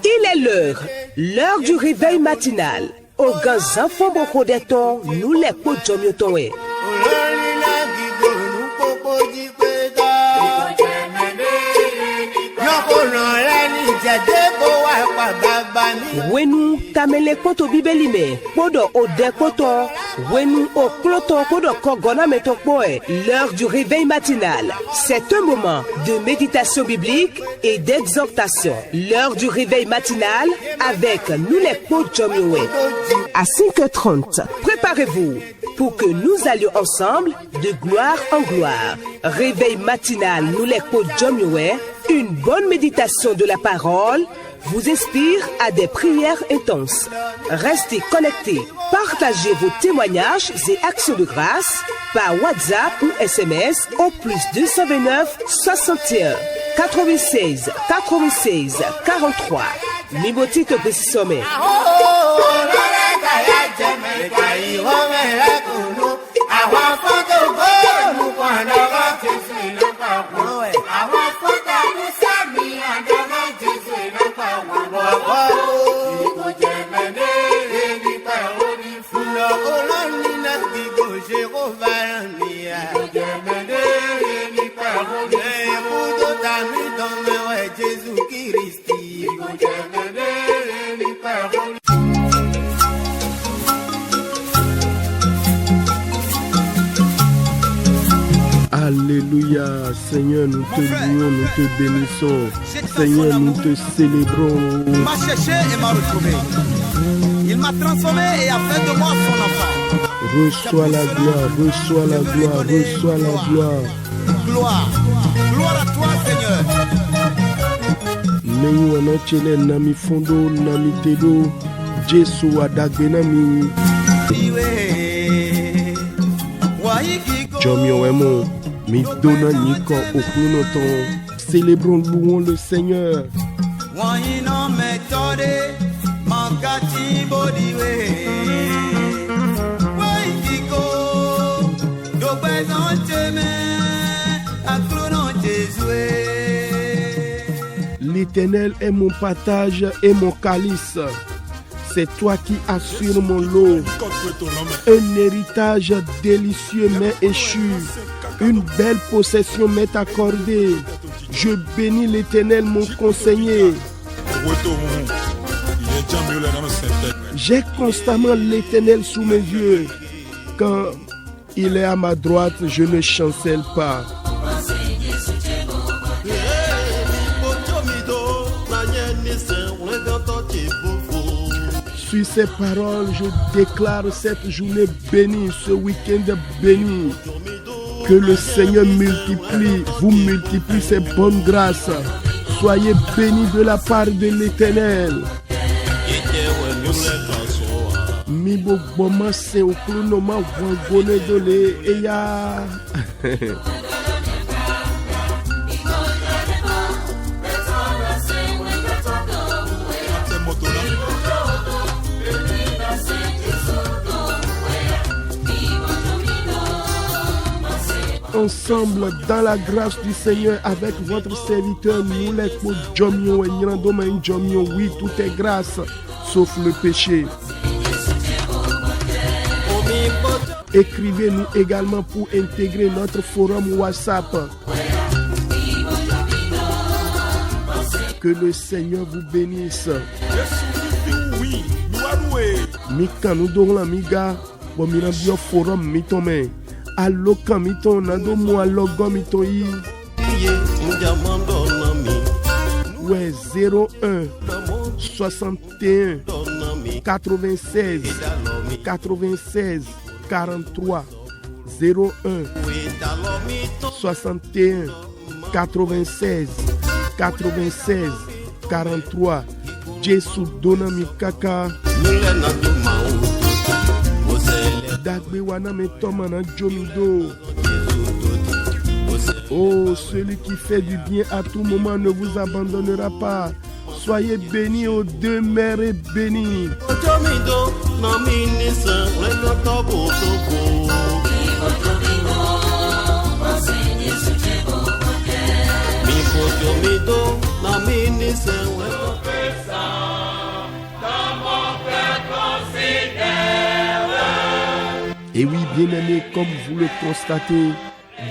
Il est l'heure du réveil matinal. Au gaz enfant beaucoup de temps, nous les podjomiotoé. Wenu tamele koto bibelime, podo ode koto, wenu o kloto podo kogona metokboe. L'heure du réveil matinal. C'est un moment de méditation biblique et d'exhortation. L'heure du réveil matinal avec nous les podjomioé. À 5h30, préparez-vous pour que nous allions ensemble de gloire en gloire. Réveil matinal, nous les podjomioé. Une bonne méditation de la parole vous inspire à des prières intenses. Restez connectés. Partagez vos témoignages et actions de grâce par WhatsApp ou SMS au plus 229 61 96 96 43. Mimotite Pesisome. Alléluia, Seigneur, nous te louons, nous te bénissons. Seigneur, nous te célébrons. Il m'a cherché et m'a retrouvé. Il m'a transformé et a fait de moi son enfant. Reçois la gloire, reçois la gloire, reçois la gloire. Gloire, gloire à toi, Seigneur. Meyu anachele nami fondo nami tedo Jesu adagbe nami. Jomio emo mi donna niko okunoton. Célébrons, louons le Seigneur. L'Éternel est mon partage et mon calice. C'est toi qui assures mon lot. Un héritage délicieux m'est échu. Une belle possession m'est accordée. Je bénis l'Éternel, mon conseiller. J'ai constamment l'Éternel sous mes yeux. Quand il est à ma droite, je ne chancelle pas. Sur ces paroles, je déclare cette journée bénie, ce week-end béni. Que le Seigneur vous multiplie ses bonnes grâces. Soyez bénis de la part de l'Éternel. Mibo boma se oklunoma wangone dole eya. Ensemble, dans la grâce du Seigneur, avec votre serviteur, nous les podjomio et nyandoma njomio, oui, tout est grâce, sauf le péché. Écrivez-nous également pour intégrer notre forum WhatsApp. Que le Seigneur vous bénisse. Mika nous donnons la miga, bon mirabio forum mitome. Aloka mito nado mo alogo mito yi. Ouais 01 61 96 96 43 01 61 96 96 43. Jésus dona mi kaka. Dagbe wana me tomana jomido. Oh, celui qui fait du bien à tout moment ne vous abandonnera pas. Soyez bénis, ô demeurez bénis. Bien-aimés, comme vous le constatez,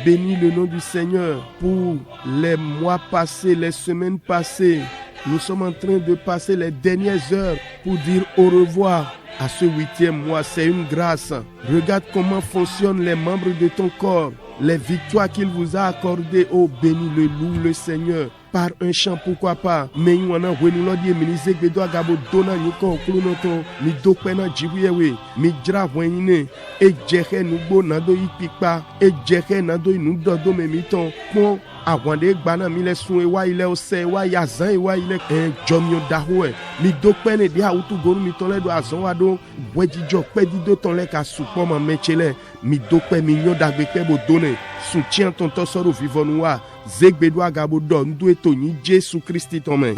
bénis le nom du Seigneur pour les mois passés, les semaines passées. Nous sommes en train de passer les dernières heures pour dire au revoir à ce 8e mois. C'est une grâce. Regarde comment fonctionnent les membres de ton corps. Les victoires qu'il vous a accordées. Oh, bénis le loue le Seigneur. Par un chant, pourquoi pas. Mais nous avons dit ministre Gbedo Agabo Dona Nyoko Klunoto, mi Dopena Jibuyewe, mi Dra Wayne, et Jehe Nubo Nado Ipikpa, et Jehe Nado Inudodo Memiton, Pon, Awande Gbana Milesun Ewa Ile Ose Ewa Yazan Ewa Ile, et Jomyo Dahoe, mi Dopene Dia Utugoru Mitole do Azonwado, Wejijo Pedido Tonle Kasupoma Mechele, mi Dope Minyo Dagbeke Bodone, soutien ton tosoro vivonwa. Zegbedo Agabo do ndu etoni Jésus Christ tome.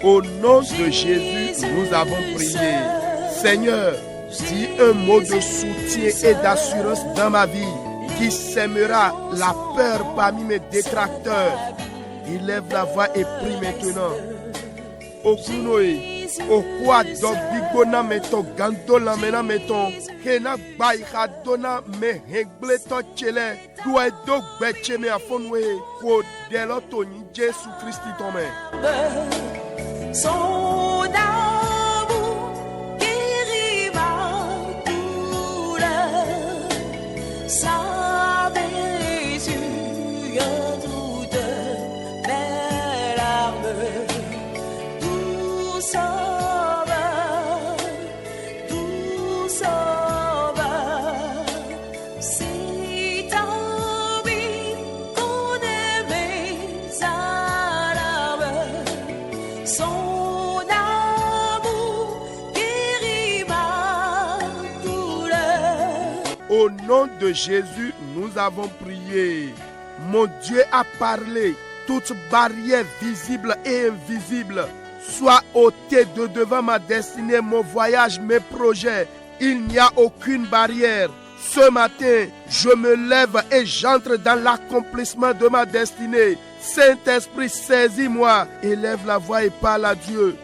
Au nom de Jésus, nous avons prié. Seigneur, dis un mot de soutien et d'assurance dans ma vie qui sèmera la peur parmi mes détracteurs. Élève la voix et prie maintenant. Okunoe. Okwa do bigona meto gandola mena meton kena bai khadona me hegble to chele doe do beche me afonwe ko delo to ni Jésus Christ tome. Son amour guérit ma douleur, sa blessure toute mes larmes, tout sauveur, c'est ta vie qu'on aimait sa larme, son amour guérit ma douleur. Au nom de Jésus, nous avons prié. Mon Dieu a parlé. Toute barrière visible et invisible soit ôtée de devant ma destinée, mon voyage, mes projets. Il n'y a aucune barrière. Ce matin, je me lève et j'entre dans l'accomplissement de ma destinée. Saint-Esprit, saisis-moi. Élève la voix et parle à Dieu.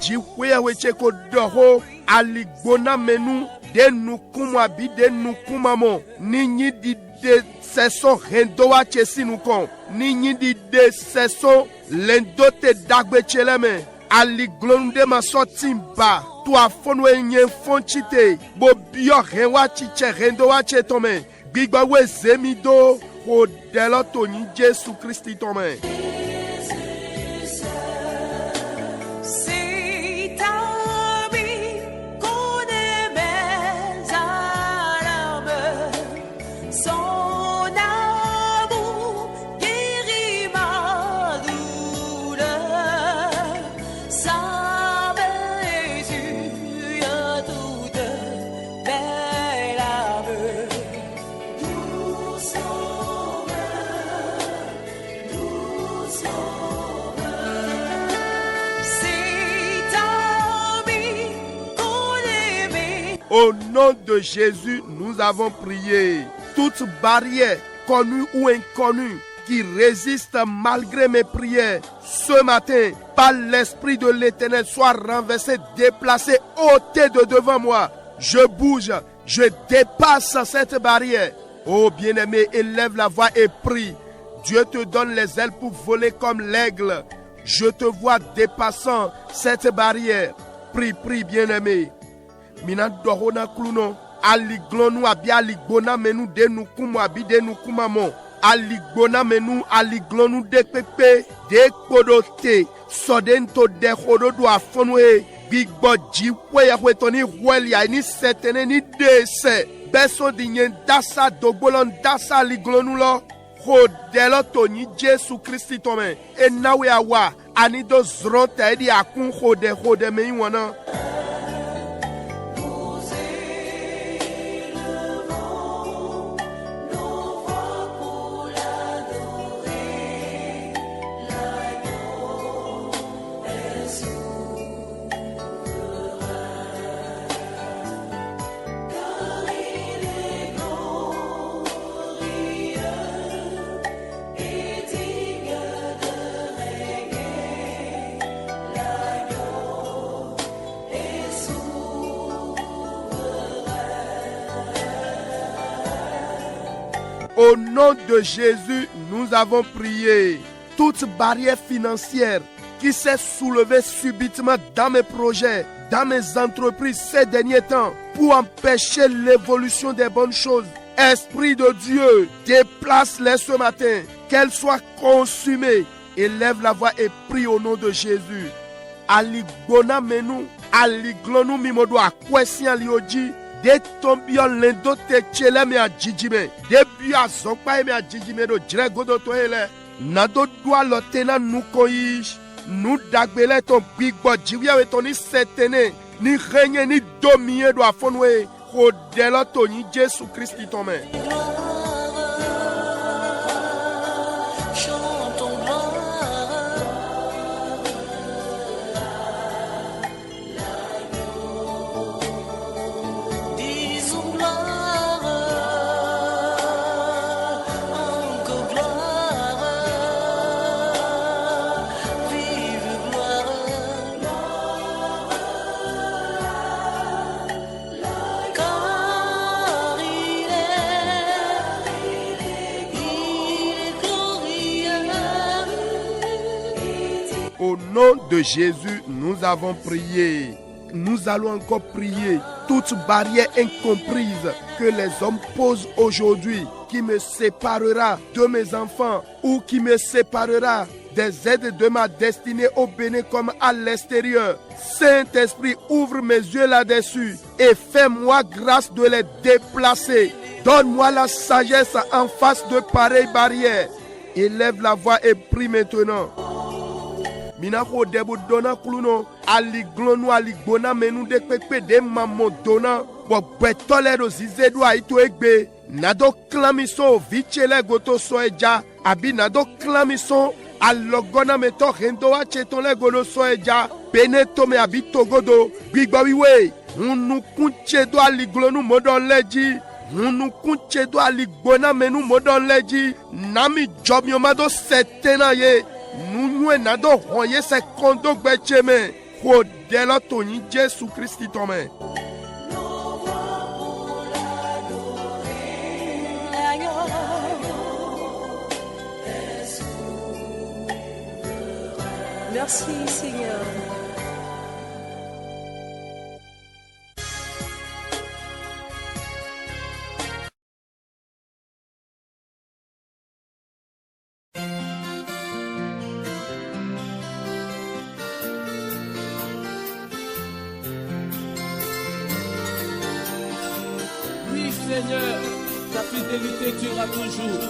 Jiwecheko doho aligbona menu de nukumwa bi de nukumamo ninyi di de seson rendoa chesinukon ninyi di de seson lendote dagbe cheleme aliglonde masotimba tu afonwe nye fonchite bo bio renwa chiche rendoa chetome gbigba we zemido ko deloto ni Jésus Christ tome. Au nom de Jésus, nous avons prié. Toute barrière, connue ou inconnue, qui résiste malgré mes prières, ce matin, par l'Esprit de l'Éternel, soit renversée, déplacée, ôtée de devant moi. Je bouge, je dépasse cette barrière. Oh bien-aimé, élève la voix et prie. Dieu te donne les ailes pour voler comme l'aigle. Je te vois dépassant cette barrière. Prie, prie, bien-aimé. Mina dohona kluno aliglonu abi aligbona menu de nukumu abi de nukumamo aligbona menu aliglonu de pepe de kodote sodento de khododo afonwe bigbo jiwe ya wetoni weli ni setene ni dese beso dinyen dasa dogbolon dasa aliglonu lo hodelo toni Jésus Christ tome enawe awa anido zronta edi akun hode me wana. nom de Jésus, nous avons prié. Toute barrière financière qui s'est soulevée subitement dans mes projets, dans mes entreprises ces derniers temps, pour empêcher l'évolution des bonnes choses, Esprit de Dieu, déplace-les ce matin, qu'elles soient consumées. Élève la voix et prie au nom de Jésus. Aligona menu, aliglonu mimodo akwesi alioji, de tombion lendo te chele me ajijime, de bia zokpa me ajijime do dregodo to ele, nado dua lotena nukoyish, nu dagbele ton bigbo jiwia we toni setene, ni renye ni domie do afonwe, kodelo to ni Jésus Christ tome. Au nom de Jésus, nous avons prié. Nous allons encore prier. Toute barrière incomprise que les hommes posent aujourd'hui, qui me séparera de mes enfants ou qui me séparera des aides de ma destinée au Bénin comme à l'extérieur. Saint-Esprit, ouvre mes yeux là-dessus et fais-moi grâce de les déplacer. Donne-moi la sagesse en face de pareilles barrières. Élève la voix et prie maintenant. Minako debu dona kuluno aliglonu aligbona menu de pepe de mamo dona bo betole do zizedu aito egbe nado klamiso vichele goto soeja abi nado klamiso alogona meto rendo acheton le godo soeja beneto me abi togodo gbigbo wiwe unu kunche do aliglonu modon leji unu kunche do aligbona menu modon leji nami job yomado setena ye nous nado hoye se kondo gbecheme ko delo toni Jésus Christ tome. Merci Seigneur. Seigneur, ta fidélité durera toujours.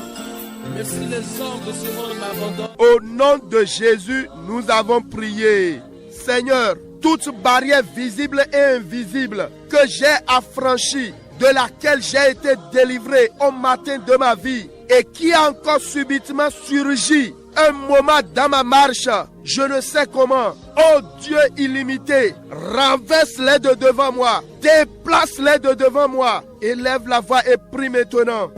Même si les hommes de ce monde m'abandonnent. Au nom de Jésus, nous avons prié. Seigneur, toute barrière visible et invisible que j'ai affranchie, de laquelle j'ai été délivré au matin de ma vie et qui a encore subitement surgi un moment dans ma marche, je ne sais comment. Oh Dieu illimité, renverse-les de devant moi, déplace-les de devant moi, élève la voix et prie maintenant.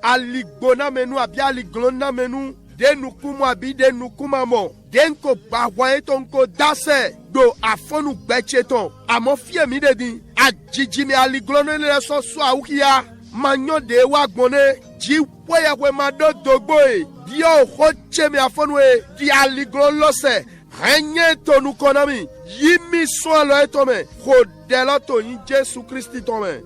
Aligbona menu abia aliglona menu de nukumu abi de nukumamo denko bawaye tonko dase do afonu gbecheton amo fie mi de din ajiji mi aliglona le so so awukia manyo de wa gbone ji poya we mado dogboe dio hoche mi afonu e di aliglona se renye tonu konami yimi so lo etome kodelo to yin Jésus Christ tome.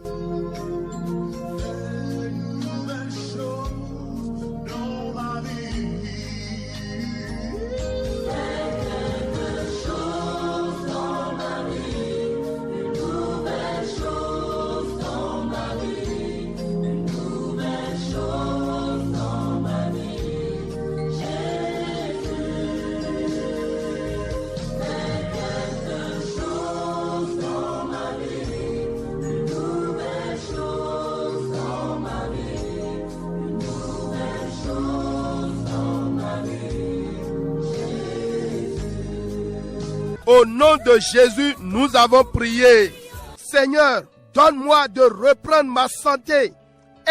Au nom de Jésus, nous avons prié. Seigneur, donne-moi de reprendre ma santé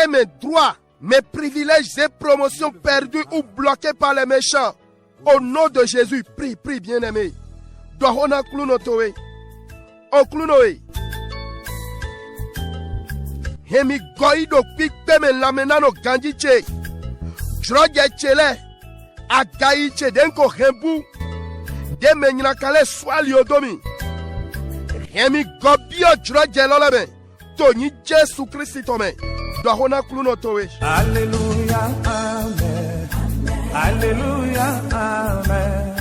et mes droits, mes privilèges et promotions perdus ou bloqués par les méchants. Au nom de Jésus, prie, prie, bien-aimé. Dohona kluno towe. O kluno e. Hemi goido pikpe me lamenano gandiche. Droge chele. Agaiche denko hembu. De menyina kale swali odomi. Hemi gobio droge lolebe. Toni Jesu Christi tome. Dohona kluno towe. Alléluia, amen. Alléluia, amen.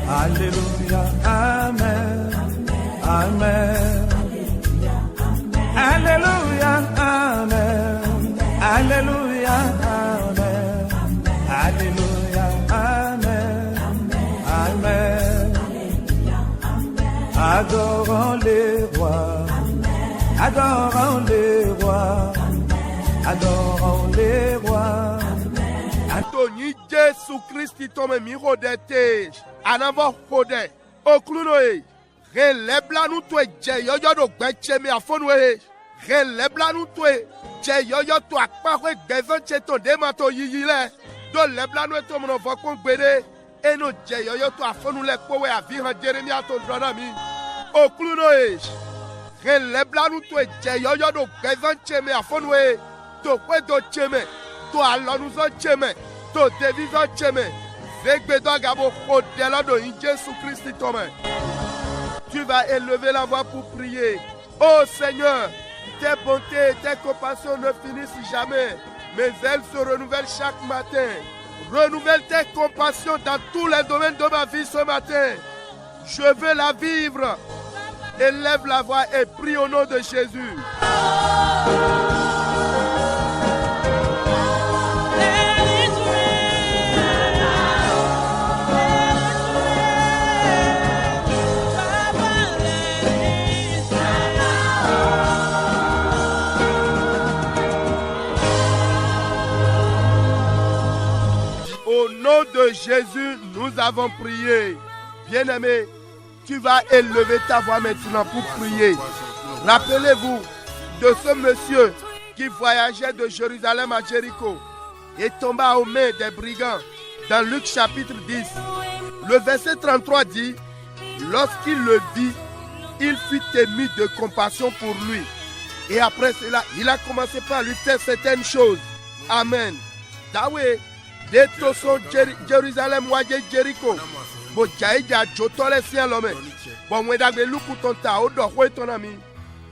Alléluia, amen. Amen. Alléluia, amen. Alléluia, amen. Alléluia, amen. Amen. Adorons les rois. Adorons les rois. Adorons les rois. Toni Jesu Christi tome mi rodete. Anavo hode. Oklunoe. Relebla nu to je yoyo do gbeche mi afonu e. Relebla nu to je yoyo to apa ko gbezan che to de ma to yiyi le. Do lebla nu to mo fo kon gbede. Eno je yoyo to afonu le powe avi han Jeremia to brother mi. Oklunoe. Relebla nu to je yoyo do gbezan che mi afonu e. To kwe do cheme. To alonu so cheme. To devizo cheme. Vegbedo gabo hodela do in Jésus Christ tome. Tu vas élever la voix pour prier. Oh Seigneur, tes bontés et tes compassions ne finissent jamais, mais elles se renouvellent chaque matin. Renouvelle tes compassions dans tous les domaines de ma vie ce matin. Je veux la vivre. Élève la voix et prie au nom de Jésus. Au nom de Jésus, nous avons prié. Bien-aimé, tu vas élever ta voix maintenant pour prier. Rappelez-vous de ce monsieur qui voyageait de Jérusalem à Jéricho et tomba aux mains des brigands dans Luc chapitre 10. Le verset 33 dit, lorsqu'il le vit, il fut ému de compassion pour lui. Et après cela, il a commencé par lui faire certaines choses. Amen. Dawe. De toson Jérusalem waje Jericho. Bo jaija jotole si alome. Bo mwedagbe luku tonta odo hwe tonami.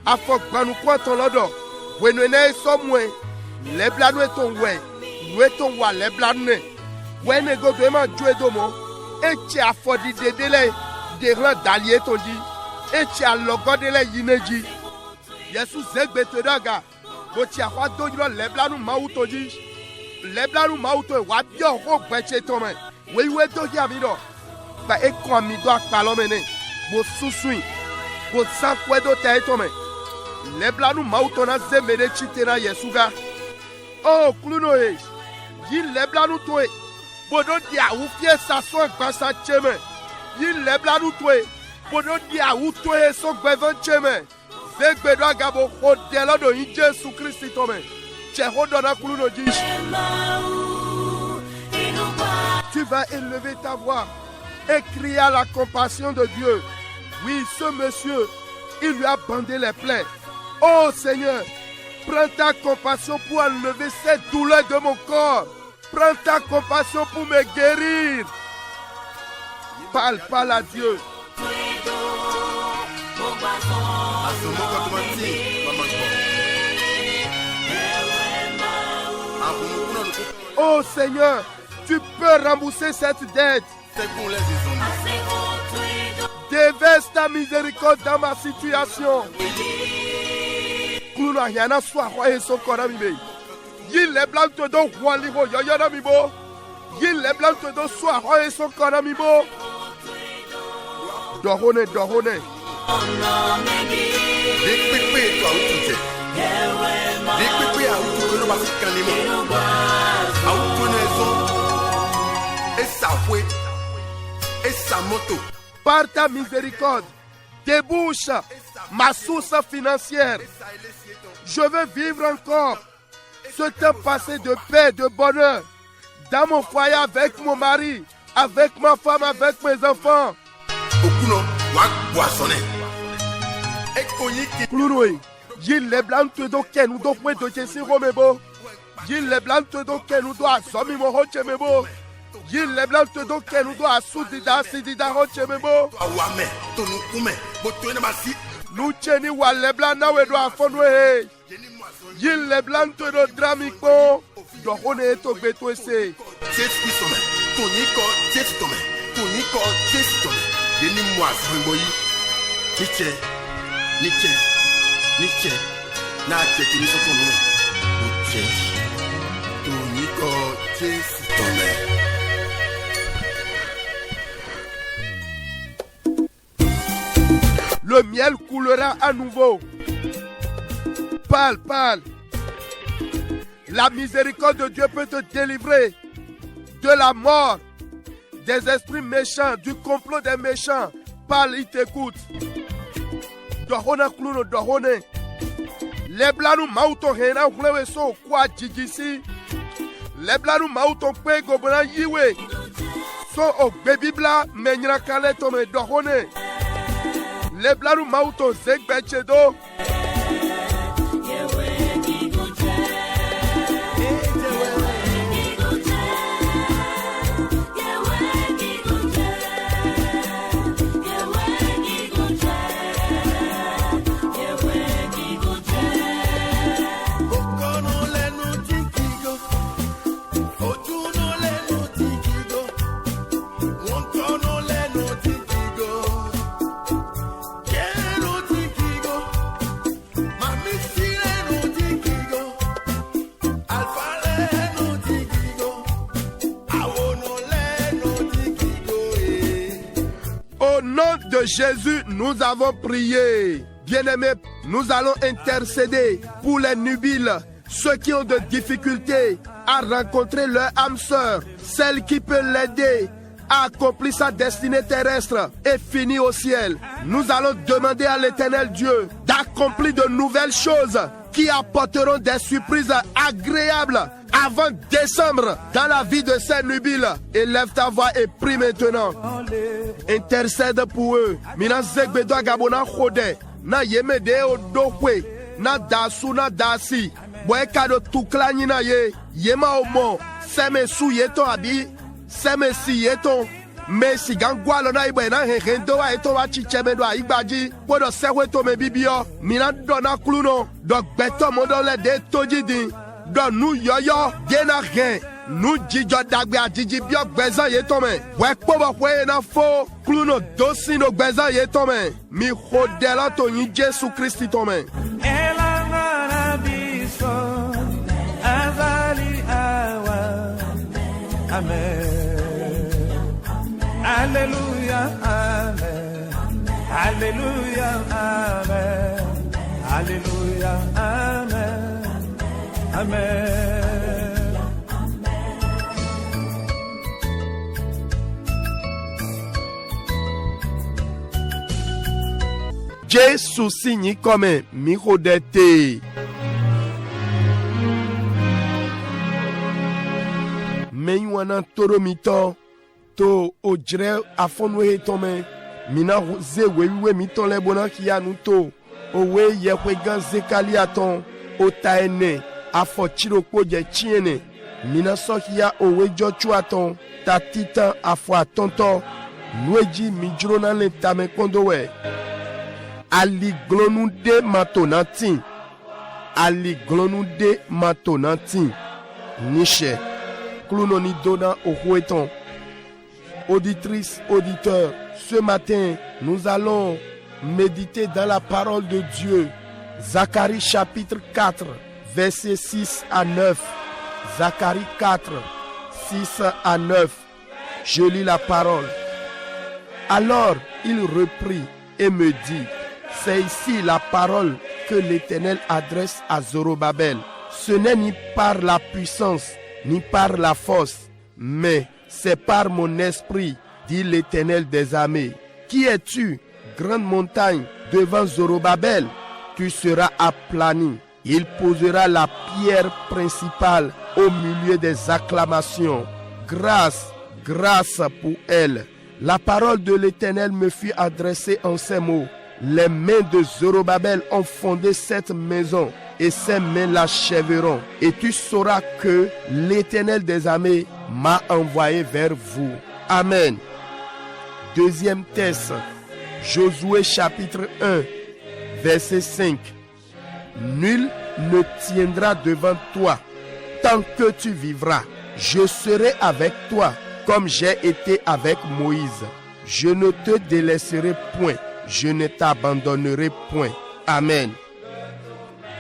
Afok banu kwa ton lodo. Wenwene somwe. Leblanu eton we. Weton wa leblanu ne. Wene go dwema jwe domo. Eche afodi dedele. Deran dalye tondi. Eche alogodele yineji. Yesu zegbe todaga. Bo tia kwa dojilo leblanu mautoji. Leblanu mauto wa bio ho gbeche tome. We do ya mi do. Ba e ko mi do akpalo mene. Bo susui. Bo sankwe do te tome. Leblanu mauto na zemede chitena Yesuga. Oh kluno e. Yi leblanu to e. Bodo dia u fie sa so gbasa cheme. Yi leblanu to e. Bodo dia u to e so gbevan cheme. Zegbe do agabo ho de lodo in Jésus Christ tome. Tu vas élever ta voix et crier à la compassion de Dieu. Oui, ce monsieur, il lui a bandé les plaies. Oh Seigneur, prends ta compassion pour enlever cette douleur de mon corps. Prends ta compassion pour me guérir. Parle à Dieu. Oh Seigneur, tu peux rembourser cette dette. Déverse ta miséricorde dans ma situation. Kuna yana swa ho so kora mi be. Yi le blanc to do wali ho yo yo na mi bo. Yi le blanc to do swa ho so kora mi bo. Dohone. Dikpipi to autunte. Dikpipi autunte no basi kanimo. Par ta miséricorde, débouche ma source financière. Je veux vivre encore ce temps passé de paix, de bonheur, dans mon foyer avec mon mari, avec ma femme, avec mes enfants. Yil le blanc do ken do kwe do chesi romebo. Yil le blanc do ken do asomi mo hoche mebo. Yil le blanc do ken do asudida sidida hoche mebo. Awame tonu kume botoene masi. Nucheni wa le blanc na we do afonwe. Yil le blanc do dramiko. Do hone to beto ese. Chesi some. Toniko chesi tome. Toniko chesi tome. Yeni moi boyi. Niche. Na cheki ni sokono. Niche. Toniko chesi tome. Le miel coulera à nouveau. Parle. La miséricorde de Dieu peut te délivrer de la mort, des esprits méchants, du complot des méchants. Parle, il t'écoute. Dohona kluno dohone. Leblanu mauto hena hulewe so kwa jijisi. Leblanu mauto pe gobona yiwe. So o bebibla menyra kale tome dohone. Leblanu mauto zegbechedo. De Jésus, nous avons prié. Bien-aimés, nous allons intercéder pour les nubiles, ceux qui ont de difficultés à rencontrer leur âme sœur, celle qui peut l'aider à accomplir sa destinée terrestre et finir au ciel. Nous allons demander à l'Éternel Dieu d'accomplir de nouvelles choses qui apporteront des surprises agréables avant décembre dans la vie de ces nubiles. Élève ta voix et prie maintenant. Intercède pour eux. Mina zegbedo agabona khode. Na yemede odokwe. Na dasu na dasi. Boye kado tukla nyina ye. Yema omo. Seme su yeto abi. Seme si yeto. Me si gangwalo na ibe na hendo wa eto wa chichemedo a igbaji. Podo sewe to me bibio. Mina dona kluno. Dok beto modo le de tojidi. Don nou yoyo gena gen. Nou jijo dagbe a jiji biok bezan ye tome. Wek pobo kwe na fo. Kluno dosi no bezan ye tome. Mi hodela to ni Jesu Christi tome. Elangana biso azali awa. Amen. Alléluia, amen. Alléluia, amen. Alléluia, amen. Amen. Jésus signe comme mirodete. Menywana toromito to ojre afonwe tome mina ze wewe miton le bona kianuto owe yekwe gan zekali aton otaene afochiro koje chiene mina sokia owe jochu aton tatita afwa tonto nueji mijrona le tame kondowe ali glonu de matonati ali glonu de matonati niche Clounoni donna au Roueton. Auditrices, auditeurs, ce matin, nous allons méditer dans la parole de Dieu. Zacharie chapitre 4, versets 6 à 9. Zacharie 4, 6 à 9. Je lis la parole. Alors il reprit et me dit, c'est ici la parole que l'Éternel adresse à Zorobabel. Ce n'est ni par la puissance, ni par la force, mais c'est par mon esprit, dit l'Éternel des armées. Qui es-tu, grande montagne, devant Zorobabel? Tu seras aplani. Il posera la pierre principale au milieu des acclamations. Grâce, grâce pour elle. La parole de l'Éternel me fut adressée en ces mots. Les mains de Zorobabel ont fondé cette maison et ses mains l'achèveront. Et tu sauras que l'Éternel des armées m'a envoyé vers vous. Amen. Deuxième texte, Josué chapitre 1, verset 5. Nul ne tiendra devant toi tant que tu vivras. Je serai avec toi comme j'ai été avec Moïse. Je ne te délaisserai point. Je ne t'abandonnerai point. Amen.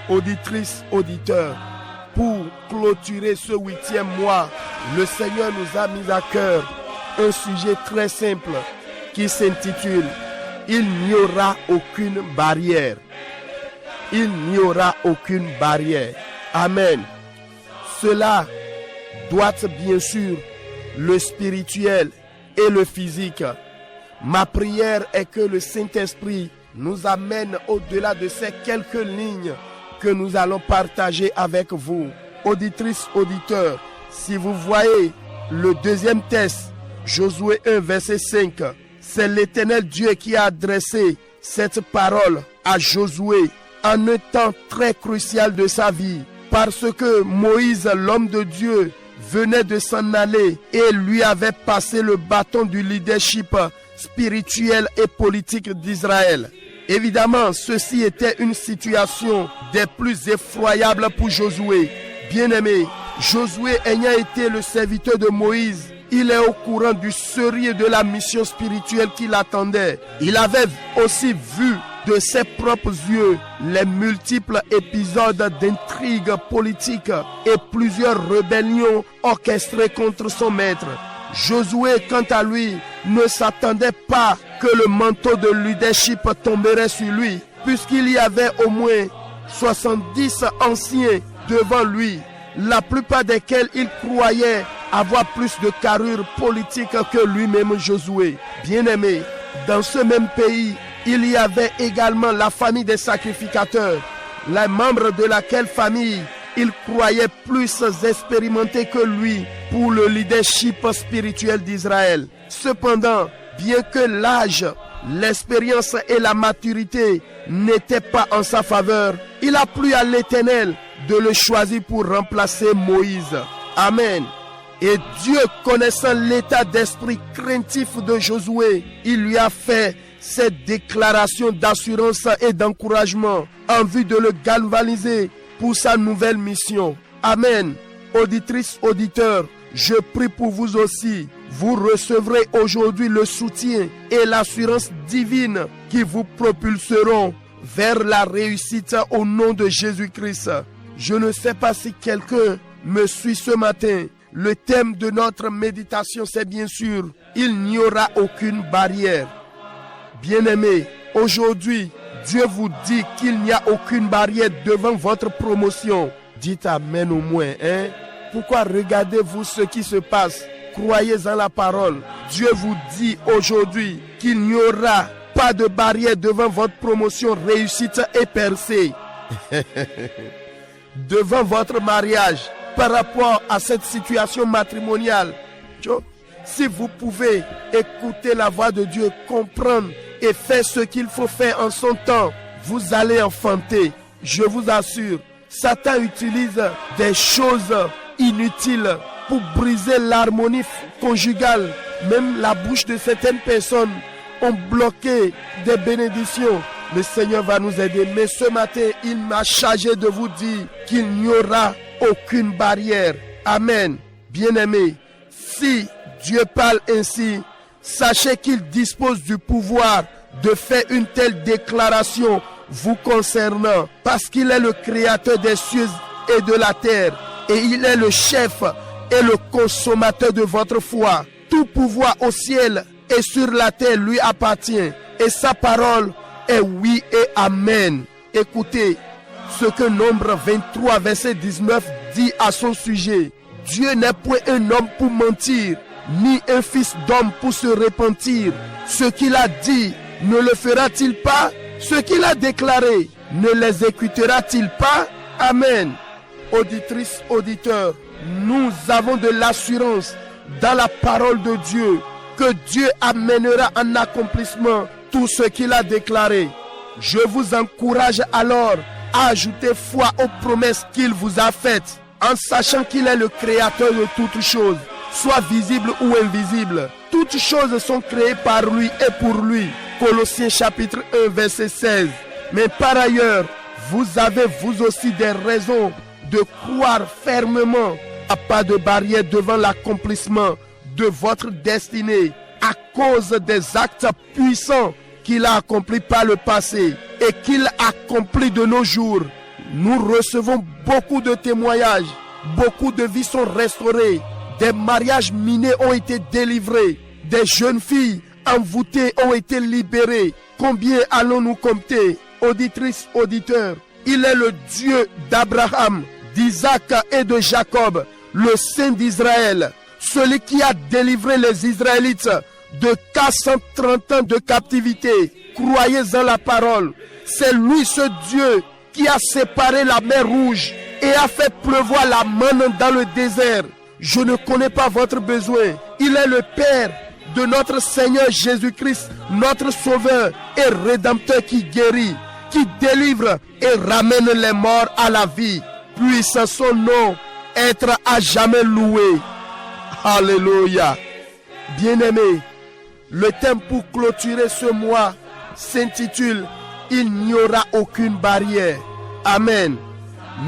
Auditrices, auditeurs, pour clôturer ce 8e mois, le Seigneur nous a mis à cœur un sujet très simple qui s'intitule « Il n'y aura aucune barrière ». Il n'y aura aucune barrière. Amen. Cela doit bien sûr le spirituel et le physique. Ma prière est que le Saint-Esprit nous amène au-delà de ces quelques lignes que nous allons partager avec vous. Auditrices, auditeurs, si vous voyez le deuxième texte, Josué 1, verset 5, c'est l'Éternel Dieu qui a adressé cette parole à Josué en un temps très crucial de sa vie, parce que Moïse, l'homme de Dieu, venait de s'en aller et lui avait passé le bâton du leadership spirituel et politique d'Israël. Évidemment, ceci était une situation des plus effroyables pour Josué. Bien-aimé, Josué ayant été le serviteur de Moïse, il est au courant du sérieux de la mission spirituelle qui l'attendait. Il avait aussi vu de ses propres yeux les multiples épisodes d'intrigues politiques et plusieurs rébellions orchestrées contre son maître. Josué, quant à lui, ne s'attendait pas que le manteau de leadership tomberait sur lui, puisqu'il y avait au moins 70 anciens devant lui, la plupart desquels il croyait avoir plus de carrure politique que lui-même Josué. Bien-aimé, dans ce même pays, il y avait également la famille des sacrificateurs, les membres de laquelle famille il croyait plus expérimenté que lui pour le leadership spirituel d'Israël. Cependant, bien que l'âge, l'expérience et la maturité n'étaient pas en sa faveur, il a plu à l'Éternel de le choisir pour remplacer Moïse. Amen. Et Dieu, connaissant l'état d'esprit craintif de Josué, il lui a fait cette déclaration d'assurance et d'encouragement en vue de le galvaniser pour sa nouvelle mission. Amen. Auditrices, auditeurs, je prie pour vous aussi. Vous recevrez aujourd'hui le soutien et l'assurance divine qui vous propulseront vers la réussite au nom de Jésus-Christ. Je ne sais pas si quelqu'un me suit ce matin. Le thème de notre méditation, c'est bien sûr, il n'y aura aucune barrière. Bien-aimés, aujourd'hui, Dieu vous dit qu'il n'y a aucune barrière devant votre promotion. Dites Amen au moins, hein? Pourquoi regardez-vous ce qui se passe? Croyez en la parole. Dieu vous dit aujourd'hui qu'il n'y aura pas de barrière devant votre promotion, réussite et percée. Devant votre mariage, par rapport à cette situation matrimoniale. Si vous pouvez écouter la voix de Dieu, comprendre et faire ce qu'il faut faire en son temps, vous allez enfanter. Je vous assure, Satan utilise des choses inutiles pour briser l'harmonie conjugale. Même la bouche de certaines personnes ont bloqué des bénédictions. Le Seigneur va nous aider. Mais ce matin, il m'a chargé de vous dire qu'il n'y aura aucune barrière. Amen. Bien-aimés, si Dieu parle ainsi, sachez qu'il dispose du pouvoir de faire une telle déclaration vous concernant, parce qu'il est le créateur des cieux et de la terre, et il est le chef et le consommateur de votre foi. Tout pouvoir au ciel et sur la terre lui appartient, et sa parole est oui et amen. Écoutez ce que Nombre 23 verset 19 dit à son sujet. Dieu n'est point un homme pour mentir, ni un fils d'homme pour se repentir. Ce qu'il a dit, ne le fera-t-il pas? Ce qu'il a déclaré, ne l'exécutera-t-il pas? Amen. Auditrices, auditeurs, nous avons de l'assurance dans la parole de Dieu que Dieu amènera en accomplissement tout ce qu'il a déclaré. Je vous encourage alors à ajouter foi aux promesses qu'il vous a faites, en sachant qu'il est le créateur de toutes choses, soit visibles ou invisibles. Toutes choses sont créées par lui et pour lui. Colossiens chapitre 1 verset 16. Mais par ailleurs, vous avez vous aussi des raisons de croire fermement à pas de barrière devant l'accomplissement de votre destinée à cause des actes puissants qu'il a accomplis par le passé et qu'il accomplit de nos jours. Nous recevons beaucoup de témoignages, beaucoup de vies sont restaurées, des mariages minés ont été délivrés, des jeunes filles envoûtées ont été libérées. Combien allons-nous compter, auditrices, auditeurs? Il est le Dieu d'Abraham, d'Isaac et de Jacob, le Saint d'Israël, celui qui a délivré les Israélites de 430 ans de captivité. Croyez en la parole. C'est lui, ce Dieu, qui a séparé la mer Rouge et a fait pleuvoir la manne dans le désert. Je ne connais pas votre besoin. Il est le Père de notre Seigneur Jésus-Christ, notre Sauveur et Rédempteur qui guérit, qui délivre et ramène les morts à la vie. Puisse son nom être à jamais loué. Alléluia. Bien-aimés, le thème pour clôturer ce mois s'intitule « Il n'y aura aucune barrière ». Amen.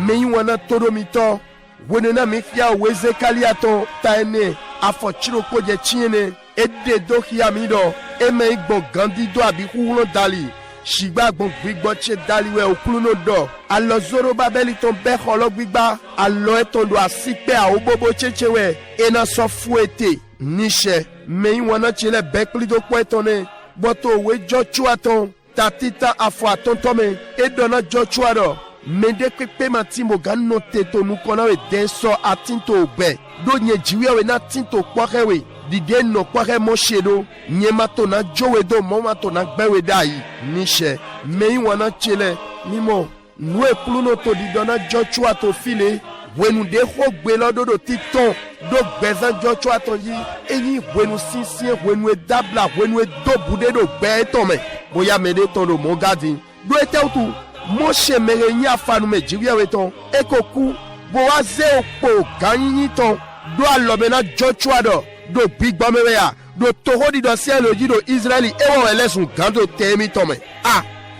Meiwana toromito, wenena mifia weze kaliato taene, afochiro koje chiene, ede do hiamido, eme igbo gandi do abihulo dali. Shigba gbon gbigbo che dali we okuluno do. Alo zoro babeli ton be holo gbigba, alo eton do asikpe a obobo chechewe, ena so fuete, nishe. Meiwana chile bekli do kwetone, boto we jochua ton, tatita afo atontome, edona jochua do. Mende pepe matimo gano teto nukona we denso atinto be. Do nye jiwe we na tinto kwake we. Dide no kwake moshedo. Nye mato na jowe do momato na gbewe dai. Nishe. Mei wana chile. Nimo. Nwe pluno to didona jochua to file. Wenu de ho gbelodo do titon. Do bezan jochua to yi. Eyi wenu sinsien. Wenu e dabla. Wenu e do bude do be tome. Boya mede tondo mongadi. Do ete utu. Moshe merenya fanu me jiwe weton ekoku boaze opo ganyi ton do alobena Joshua do big bameya do tohodi do cielo jido Israeli ewo elesun gando temi tome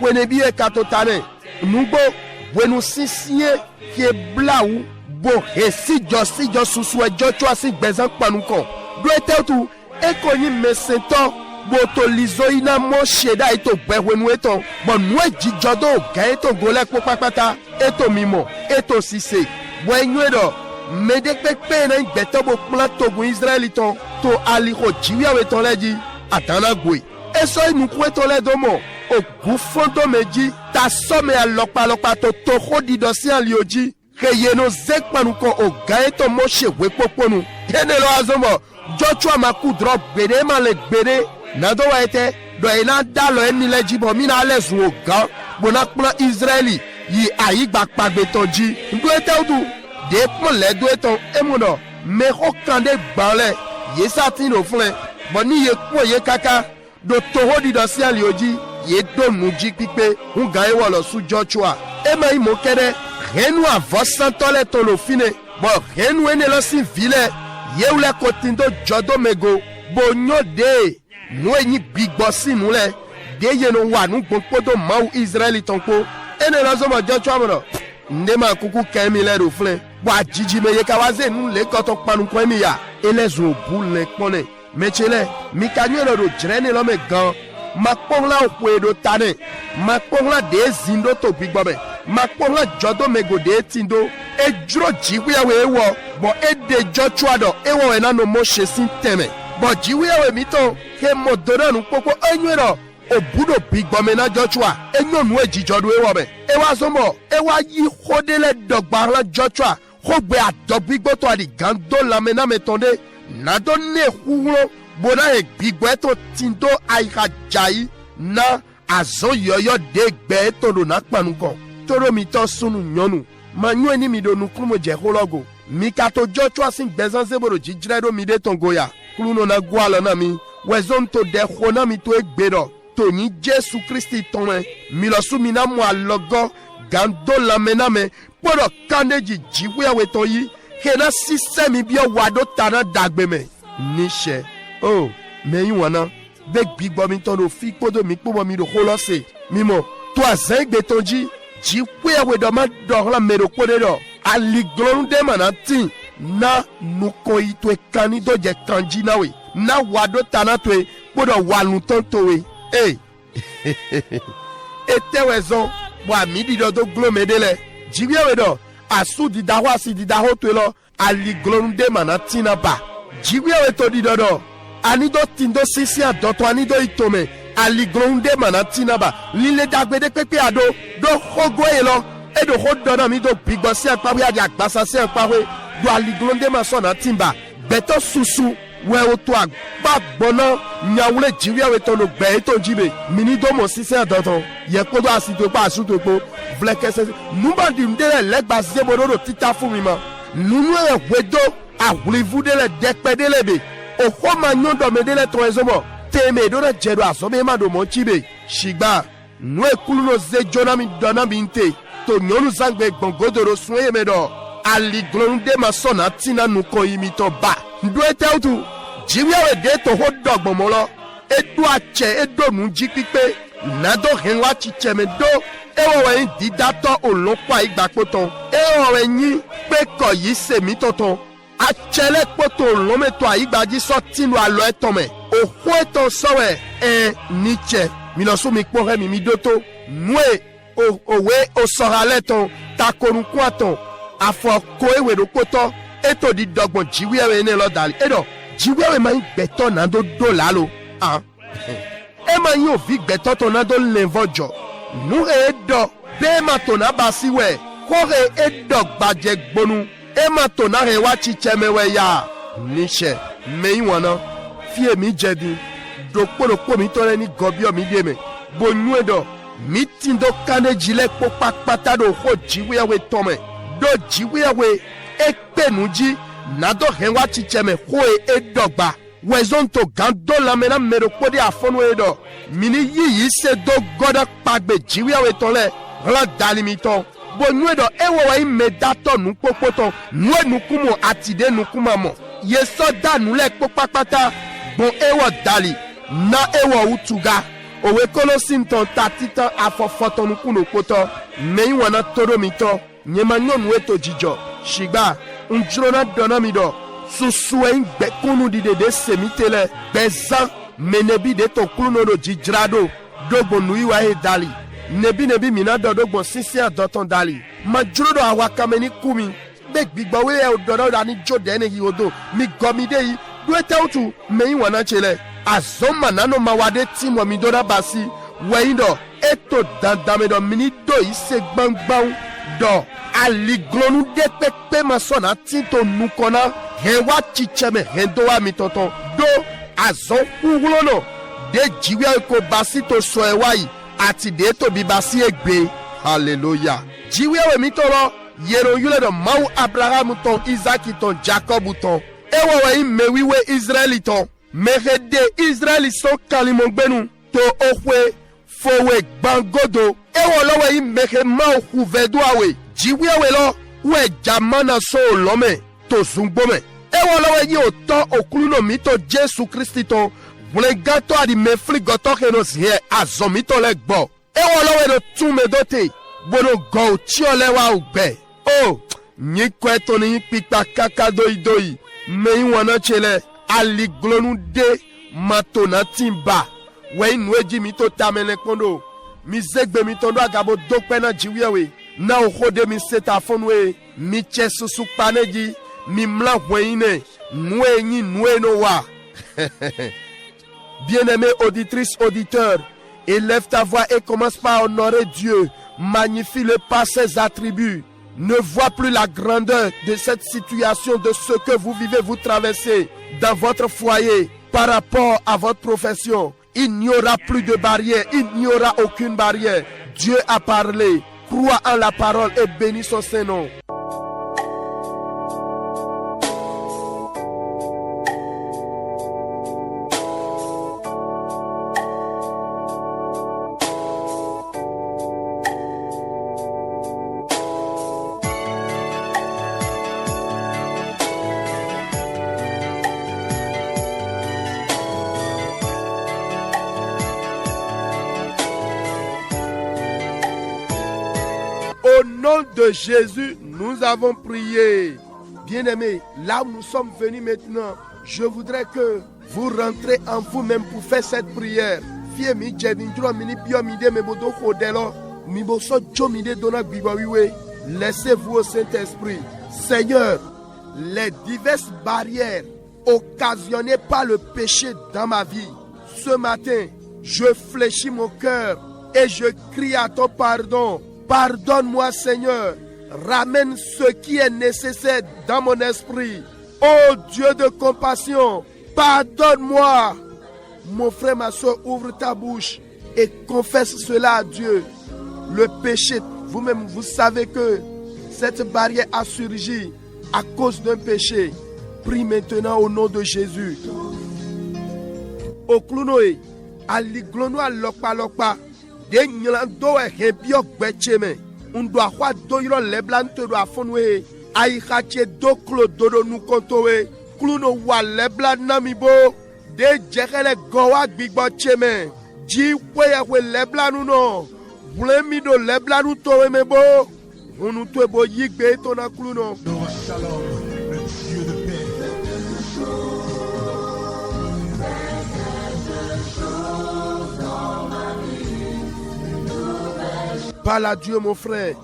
wene biye katotane nugo wenu sisie ke blau bo hesi jo susue Joshua si bezan panuko do etetu ekonyi mesenton boto lizo ina Moshe da ito bewenu eton bon nwe jijodo ga eton gole popapata eto mimo eto sise wenyedo medekpepe na igbeto bo plato gun Israeliton to aliho jiwa weton leji atana gwe eso inuku eton ledomo ogun fondo meji ta some alopa to hodido si alioji keyeno zekpanuko o ga eton Moshe we poponu tenelo azomo Joshua maku drop gbede ma le gbede nado wa ete do ina dalo eni lejibo mi na lesun ogan bona pon Israeli yi ayigba pagbetonji ndo ete odu de pon le do eton emuno me hokande gbale ye satino fun boni ye ku ye kaka do tohodi do si alioji ye do nuji pipe unga e wo lo su Joshua e ma imo kede renu avosan tole to lo fine bo renu ene lo sin vile ye ule kotindo jodo mego bonyo de nous y bigbo sinu le de ye no wa nu gbopodo mau Israeli tonko ene la zo mo Joshua mo ndema kuku kemi le ro flen wa jiji me ye kawaze nu le ko to panu ko mi ya elezo bu le pone mechele mi kanyo ro jrene lo me gan ma pongla okwedo tane ma pongla de zindo to bigbo be ma pongla jodo mego de tindo ejro jiwe we wo bo ede Joshua do ewo ena no Moshe sin teme bo jiwe we mi to ke modoro nu popo enwero obudo bigbome na Joshua enyonu ejijodo ewo be ewa somo ewa yi hodele dogba la Joshua hogbe adobigbo to adi gando lamena metonde na do ne hulo bona e bigbo to tindo aika jai na azo yoyo de gbe to do na panuko toro mi to sunu nyonu manyu eni mi do nu kumo je hologo mi kato Joshua sin bezan zeboro jijredo mi de tongoya kuno na gwala na mi wezon to de khona mi to egbedo toni Jésus Christi tome milosu mina mo alogo gando lamename podo kaneji jiwe weto yi hena système bi wado tana dagbeme niche oh me yiwana be gbigbo mi ton do fi podo mi pomo mi do holose mimo to azengbe tonji jiwe we do ma do la me do pode do ali glonde manati na nuko itwe kani do je kanji nawe na wado tana twe podo walu tonto we eh etewezon wa midi do glomedele jiwe we do asu di dawa si di daho twe lo ali glonde manatina ba jiwe we to di do anido tindo sisi adoto anido itome ali glonde manatina ba lile dagbede pepe ado do hogo elo e do hodona mi do bigbo si apawe adi agbasa si apawe do ali glonde masona timba beto susu we o to agba gbona nyawule jiwe we to no gbe to jibe mini do mo sisi adoto ye ko do asito pa asuto po vlekese numba di ndele legba zebodo tita fun mi mo nunu e wedo awulivu dele dekpedele be o ho ma nyondo medele to ezomo teme do na jedo asobe ma do mo chibe shigba nu ekulu no ze jona mi dona binte to nyonu zangbe gbongodoro sunye medo ali glonde masona tina nu ko imito ba ndo eteutu jiwe we de to ho dogbon mo lo edu ache edonu ji pipe nado henwa chicheme do ewo we didato olopa igbapoton ewo we yin pe ko yi semi toton achele poto lometo aigbaji so tinu alo etome oho eton sowe niche miloso mi pore mi doto nwe owe osorale ton takorunku aton afọ ko ewe do poto eto di dogbon jiwe we ne lo dali edo jiwe we ma gbeto na do lalo ah e ma yin ovi gbeto to na do levojo nu edo be ma to na basiwe ko re edo gbaje gbonu e ma to na he wa chichemewe ya niche me wona fie mi jedi do poro mi to ni gobio mi deme bonu edo mi tindo kane jile po papata do ho jiwe we tome do jiwe we ekpenuji nado henwa chicheme ho edogba wezonto gando lamena meropodi afonu edo mini yi se do goda pagbe jiwe we tole la dalimito bonu edo ewo wa imedato nu popoto nu enukumo atide nukuma mo yeso danu le popapata bon ewo dali na ewo utuga owe kolosim ton tatita afofoto nukuno poto meyi wana todo mito nyema nyonu eto jijo shigba njrona dona mido susue ngbe kunu di de semitele bezan menebi de to kunu do jijrado dogbo nui wa he dali nebi mina dogbo sisi adoton dali majrodo awakameni kumi be gbigbo we e ododo da ni jode ne hi odo mi gomide yi duete utu meyi wana chele azoma nano mawade timo mi dora basi weindo eto dandamedo mini do ise gbangban do aliglonu de pepe masona tinto nukona hewa chicheme hendowa mitoton do azon kugulono de jiwe ko basi to so ewayi ati de to bi basi egbe hallelujah jiwe we mitoro yero yule do mau abraham ton isaac ton jacob ton ewo we mewiwe israeliton mehede israeli so kalimogbenu to ohwe fowe gbangodo ewo lowe yi mehe ma ohuvedu awe jiwe we lo we jamana so lome to zungbome ewo lowe yi oto okuluno mito Jesu Kristi to vlegato adi mefli goto henos he azomito le gbo ewo lowe do tume dote bono go chiole ugbe o nyi kweto ni pipa kaka doi me wana chele ali glonu de matona timba we nweji mi to tamele kondo mi zegbe mi tondo agabo dokpe na jiwewe na ohode mi seta fonwe mi chesusu paneji mi mla weine nwenyi nweno wa bien-aimé auditrice auditeur élève ta voix et commence par honorer Dieu magnifie le par ses attributs. Ne vois plus la grandeur de cette situation, de ce que vous vivez, vous traversez dans votre foyer par rapport à votre profession. Il n'y aura plus de barrière, il n'y aura aucune barrière. Dieu a parlé. Crois en la parole et bénis son Saint-Nom. nom de Jésus, nous avons prié. Bien-aimés, là où nous sommes venus maintenant, je voudrais que vous rentrez en vous-même pour faire cette prière. Laissez-vous au Saint-Esprit. Seigneur, les diverses barrières occasionnées par le péché dans ma vie, ce matin, je fléchis mon cœur et je crie à ton pardon. Pardonne-moi, Seigneur. Ramène ce qui est nécessaire dans mon esprit. Ô Dieu de compassion, pardonne-moi. Mon frère, ma soeur, ouvre ta bouche et confesse cela à Dieu. Le péché, vous-même, vous savez que cette barrière a surgi à cause d'un péché. Prie maintenant au nom de Jésus. Oklunoe, aliglono alokpa, de nyalando hebio gbecheme. Undo akwa doyro leblanto do afonwe. Aihache doklo dodo nukontowe. Kluno wa leblan namibo. De jekele gowa gbigbo cheme. Ji kweye we leblanu no. Vlemi do leblanu towe mebo. Unu twebo yigbe tona kluno. Shalom, le Dieu de paix. Parle à Dieu, mon frère.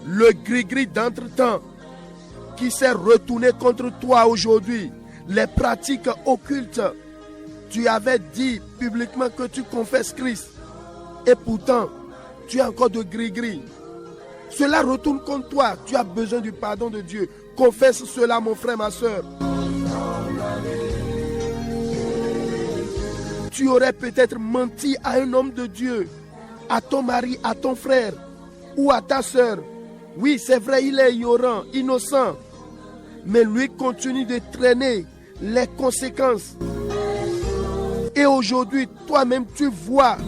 Le gris-gris d'entre-temps qui s'est retourné contre toi aujourd'hui, les pratiques occultes. Tu avais dit publiquement que tu confesses Christ. Et pourtant, tu as encore de gris-gris. Cela retourne contre toi. Tu as besoin du pardon de Dieu. Confesse cela, mon frère, ma soeur. Tu aurais peut-être menti à un homme de Dieu, à ton mari, à ton frère ou à ta soeur. Oui, c'est vrai, il est ignorant, innocent. Mais lui continue de traîner les conséquences. Et aujourd'hui, toi-même, tu vois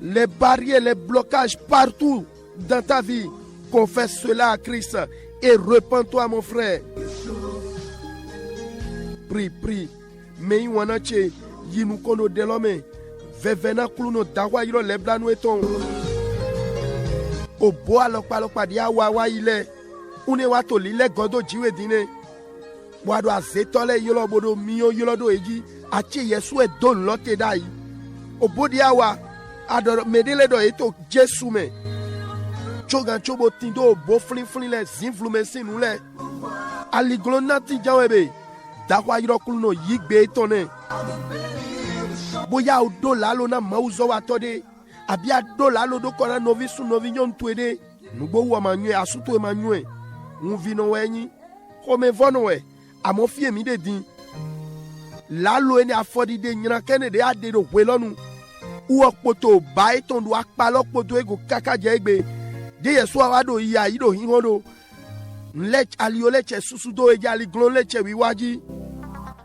les barrières, les blocages partout dans ta vie. Confesse cela à Christ et repens-toi, mon frère. Prie. Mais wanache yinukono delome vevena kluno dawa yiro leblanu eton. Obo alokpa dia wa ile une wato lile godo jiwe dine. Wado azetole yolo bodo miyo yolo do eji achi yesu e don lote dai. Obo dia wa adoro medele do eto Jesu me. Chogan chobo tindo obo flin le zinflume sinu le. Aliglona ti jawebe. Dawa yiro kluno yigbe etone. Boya odo lalo na mauzo watode. Abia do lalo do kona novi su novi nyon twede. Nubo wa manwe asuto manwe. Unvino wenyi. Kome vono we. Amofie mi de din. Lalo ene afodi de nyina kene de ade do welonu. Uok poto bae tondo akpalok poto ego kaka jegbe. De yesu awado iya ido hingodo. Nlech alioleche susudo eja aliglon leche wiwaji.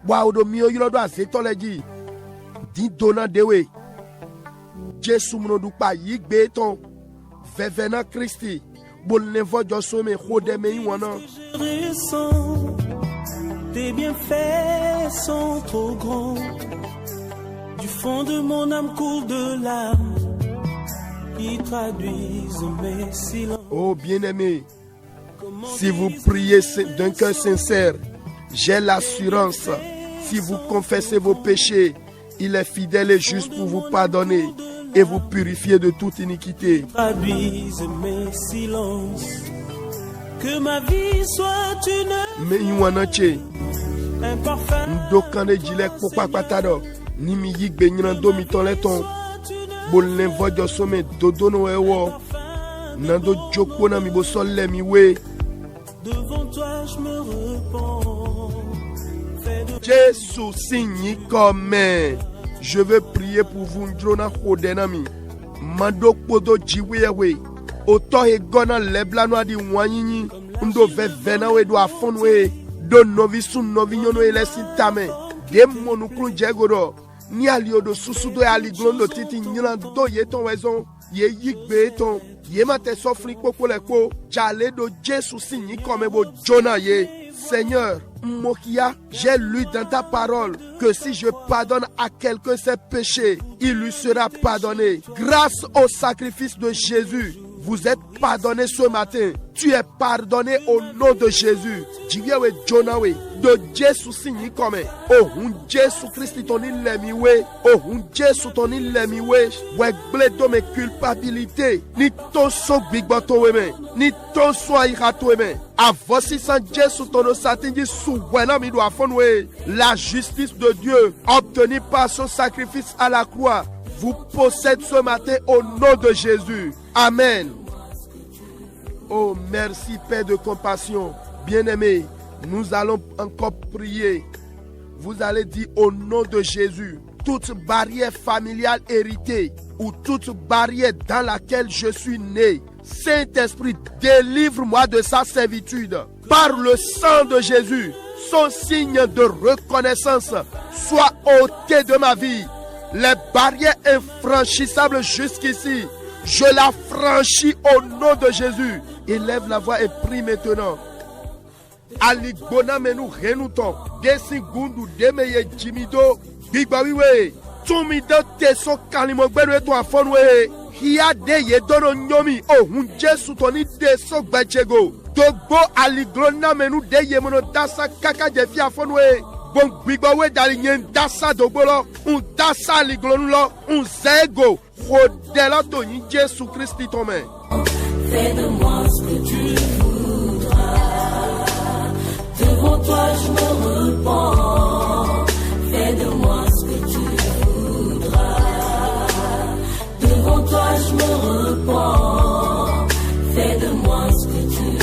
Wa odo miyo yilodo azetoleji. Di dona dewe. Jesu mnodupa yigbe ton. Vevena Christi. Bolnevo josome khodeme iwana. Tes bienfaits sont trop grands. Du fond de mon âme coule de larmes qui traduisent mes silences. Oh bien-aimé, si vous priez d'un cœur sincère, j'ai l'assurance, si vous confessez vos péchés, il est fidèle et juste pour vous pardonner et vous purifier de toute iniquité. Traduisent mes silences. Que ma vie soit une Mais iwanache imparfaite. ndokane jile kokwa patado ni mi yigbe nyina domi toleton bolne vojo some dodono ewo nando joko na mi bosole mi we. Devant toi je me repens. Jésus signe comme je veux prier pour vous ndrona khodenami mando podo jiwewe oto he gona leblano adi wanyinyi ndo vevena we do afonwe do novisu novinyono elesitame demonu kru jegodo ni aliodo susudo aliglondo titi nyina do yeton wezon ye yigbe ton ye mate sofri popo lepo jale do Jésus signe comme bo jona ye. Seigneur, Mokia, j'ai lu dans ta parole que si je pardonne à quelqu'un ses péchés, il lui sera pardonné. Grâce au sacrifice de Jésus, vous êtes pardonné ce matin. Tu es pardonné au nom de Jésus. Jiviawe Jonawe. De Jésus signi comme. Oh, un Jésus Christ ton illemiwe. Oh, un Jésus ton illemiwe. Ouais, bledo mes culpabilités. Ni ton so bigbato weme. Ni ton so airato weme. Avosi sans Jésus ton satingi sous wena mi do afonwe. La justice de Dieu obtenue par son sacrifice à la croix vous possède ce matin au nom de Jésus. Amen. Oh, merci Père de compassion. Bien-aimé, nous allons encore prier. Vous allez dire au nom de Jésus, toute barrière familiale héritée ou toute barrière dans laquelle je suis né, Saint-Esprit, délivre-moi de sa servitude. Par le sang de Jésus, son signe de reconnaissance soit ôté de ma vie. Les barrières infranchissables jusqu'ici, je la franchis au nom de Jésus. Élève la voix et prie maintenant. Aligbona menu renuton, desingundu demeye jimido, bigbawiwe, tumido teso kalimogberu eto afonwe, hiya deye dono nyomi, oh un Jesu toni deso gbechego, dogbo aliglona menu deye mono dasa kaka jefi afonwe, bon bigbawe dali nyen dasa dogbolo, un dasa aliglonu lo, un zego, rodela toni Jesu Christi tome. Fais de moi ce que tu voudras. Devant toi je me repens. Fais de moi ce que tu voudras. Devant toi je me repens. Fais de moi ce que tu voudras.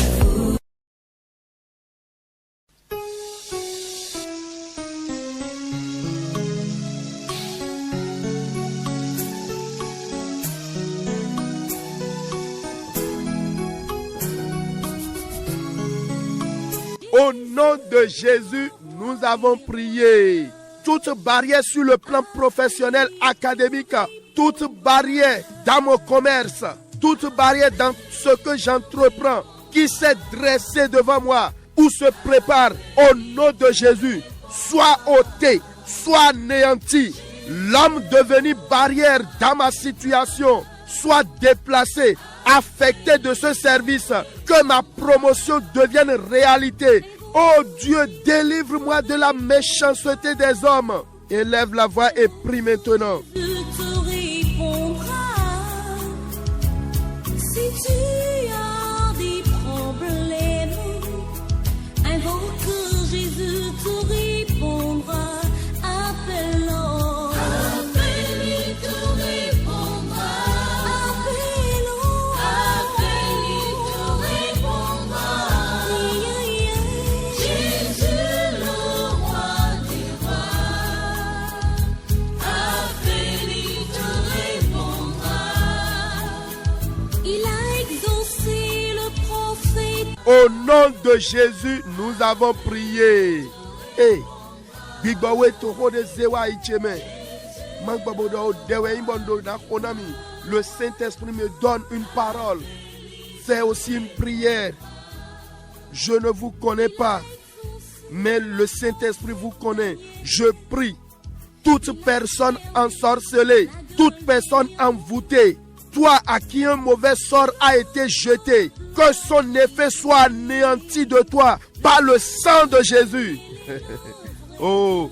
Au nom de Jésus, nous avons prié. Toute barrière sur le plan professionnel, académique, toute barrière dans mon commerce, toute barrière dans ce que j'entreprends, qui s'est dressée devant moi ou se prépare, au nom de Jésus, soit ôté, soit anéanti. L'homme devenu barrière dans ma situation, soit déplacé, affecté de ce service, que ma promotion devienne réalité. Oh Dieu, délivre-moi de la méchanceté des hommes. Élève la voix et prie maintenant. Tu te répondras si tu as des problèmes. Invoque Jésus, te répondra. Appelle-le. Appelle-le, te répondra. Appelle-le. Appelle-le, te répondra. Jésus, le roi des rois. Appelle-le, te répondra. Il a exaucé le prophète. Au nom de Jésus, nous avons prié. Hey, le Saint-Esprit me donne une parole. C'est aussi une prière. Je ne vous connais pas, mais le Saint-Esprit vous connaît. Je prie. Toute personne ensorcelée, toute personne envoûtée, toi à qui un mauvais sort a été jeté, que son effet soit anéanti de toi par le sang de Jésus. Oh,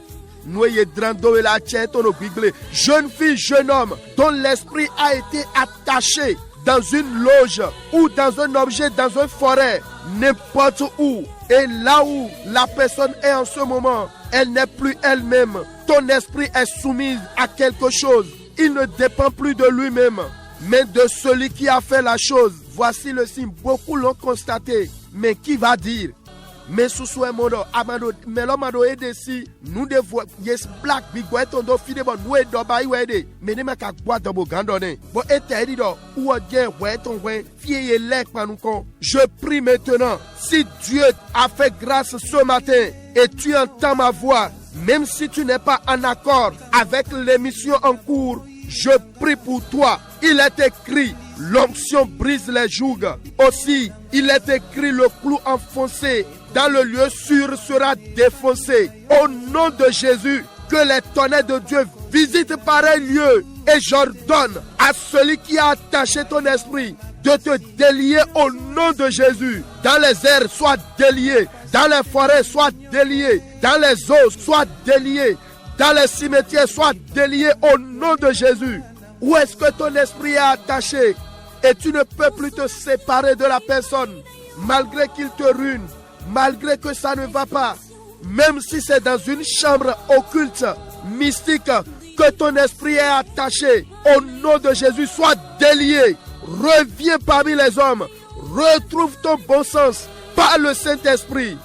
jeune fille, jeune homme, dont l'esprit a été attaché dans une loge ou dans un objet, dans une forêt, n'importe où, et là où la personne est en ce moment, elle n'est plus elle-même. Ton esprit est soumis à quelque chose. Il ne dépend plus de lui-même, mais de celui qui a fait la chose. Voici le signe. Beaucoup l'ont constaté. Mais qui va dire? Mais sous soi modo amado melomado edesi nous devons yes black big boy tondo fide bon nous do bai wede mais ne maka gwa do gandone bo eteri do ou odien we ton we fie lek panuko. Je prie maintenant, si Dieu a fait grâce ce matin et tu entends ma voix, même si tu n'es pas en accord avec l'émission en cours, je prie pour toi. Il est écrit, l'onction brise les jougs. Aussi, il est écrit, le clou enfoncé dans le lieu sûr sera défoncé. Au nom de Jésus, que les tonnerres de Dieu visitent pareil lieu. Et j'ordonne à celui qui a attaché ton esprit de te délier au nom nom de Jésus. Dans les airs, sois délié. Dans les forêts, sois délié. Dans les eaux, sois délié. Dans les cimetières, sois délié au nom de Jésus. Où est-ce que ton esprit est attaché et tu ne peux plus te séparer de la personne, malgré qu'il te ruine, malgré que ça ne va pas, même si c'est dans une chambre occulte, mystique, que ton esprit est attaché, au nom de Jésus, sois délié, reviens parmi les hommes, retrouve ton bon sens par le Saint-Esprit.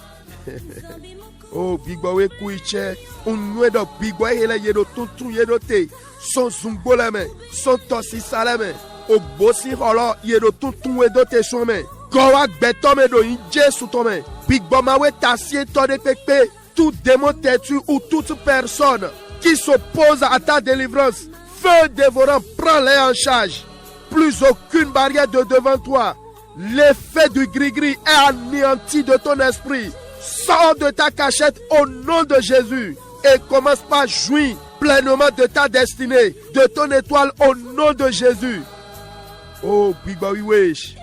Oh, bigwa kuiche, unwedo bigwa hele yedo tutu yedo te, son zungoleme, son tosi saleme, o bosi holo yedo tutu wedo te shome, gowa betome do inje sutome, bigwa mawe tassie tode pepe, tout démon têtu ou toute personne qui s'oppose à ta délivrance, feu dévorant, prends-les en charge. Plus aucune barrière de devant toi. L'effet du gris-gris est anéanti de ton esprit. Sors de ta cachette au nom de Jésus et commence par jouir pleinement de ta destinée, de ton étoile au nom de Jésus. Oh, Bigbawi Wesh.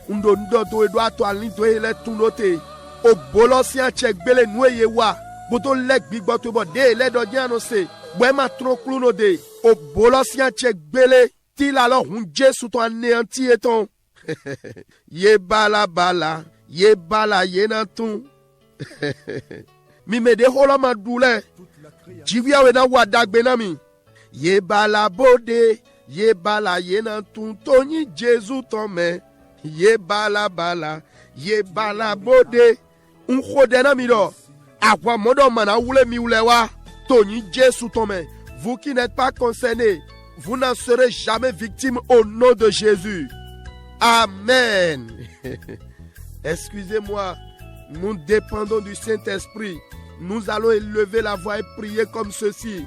Undo to edwa to alin to ele tunote. O bolosia check bele noye wa. Boto lek Bigba to bo de le do diano se. Bwema tron kluno de. O bolosia check bele til alors unje sous ton anéanti eton. Ye bala bala, ye bala ye nanton. Mi me de hola madoule. Jivia we na wadak benami. Ye bala bode, ye bala ye nanton. Toni Jésus ton me. Ye bala bala, ye bala bode. Un khode na mi do. Akwa modo mana oule mi oulewa. Toni Jésus ton me. Vous qui n'êtes pas concernés, vous n'en serez jamais victime au nom de Jésus. Amen. Excusez-moi, nous dépendons du Saint-Esprit. Nous allons élever la voix et prier comme ceci.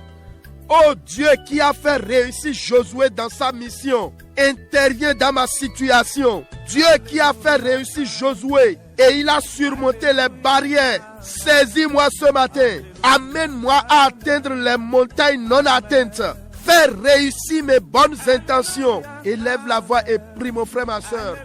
Oh Dieu qui a fait réussir Josué dans sa mission, intervient dans ma situation. Dieu qui a fait réussir Josué et il a surmonté les barrières. Saisis-moi ce matin. Amène-moi à atteindre les montagnes non atteintes. Fais réussir mes bonnes intentions. Élève la voix et prie mon frère, ma soeur.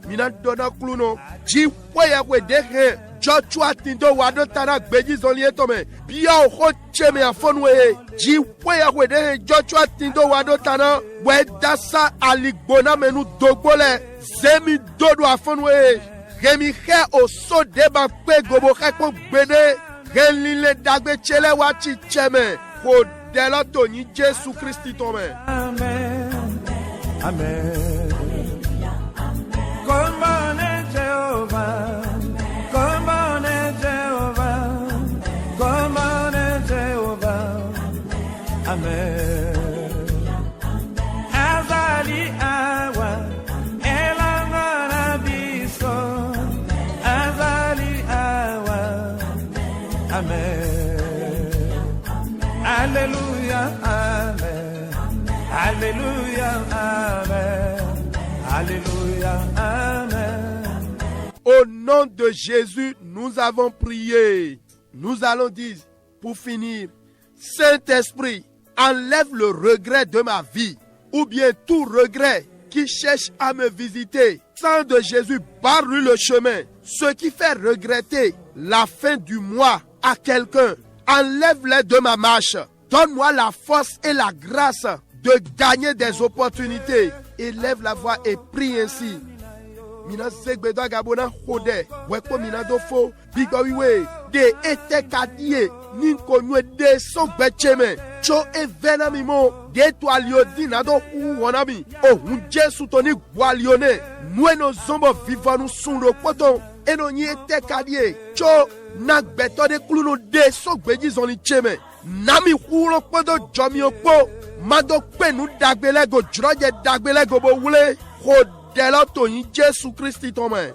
Mina dona kluno. Ji waya we dehe. Joshua tindo wado tana gbeji zonlie tome. Biya ho cheme afonwe. Ji waya we dehe. Joshua tindo wado tana. We dasa aligbona menu dogbole. Zemi dodo afonwe. Remi he oso deba kwe gobo heko gbede. Renlile dagbe chele wachi cheme. Dela toni Jésus Christ tome. Amen. Amen. Come on, Jehovah. Come on, Jehovah. Come on, Jehovah. Amen. Azali awa. Elangana biso. Azali awa. Amen. Alléluia, amen. Alléluia, amen. Alléluia, amen. Au nom de Jésus, nous avons prié. Nous allons dire, pour finir, Saint-Esprit, enlève le regret de ma vie, ou bien tout regret qui cherche à me visiter. Sang de Jésus, barre-lui le chemin. Ce qui fait regretter la fin du mois à quelqu'un, enlève-les de ma marche. Donne-moi la force et la grâce de gagner des opportunités. Élève la voix et prie ainsi. Mina zegbedo agabona hode. Weko mina dofo. Bigowiwe. De ete kadie. Ninko nywe de son becheme. Cho e venamimo. De to aliodi nado uwanami. Oh, unje sutoni gwalione. Nwe no zombo vivanu sunro poto. Eno nye ete kadie. Cho nak beto de kluno de son beji zoni cheme. Nami hulo podo jomi okpo. Mado penu dagbelego droje dagbelego bo wule. Hodela to yin Jésus Christ tome.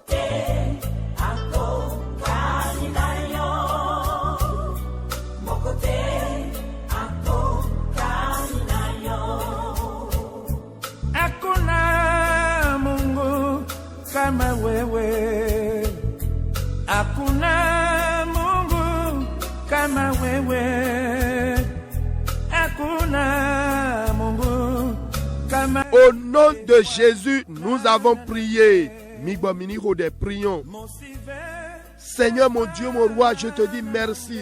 Hakuna Mungu kama wewe. Hakuna Mungu kama wewe. Hakuna Mungu kama Au nom de Jésus, nous avons prié. Prions. Seigneur mon Dieu, mon roi, je te dis merci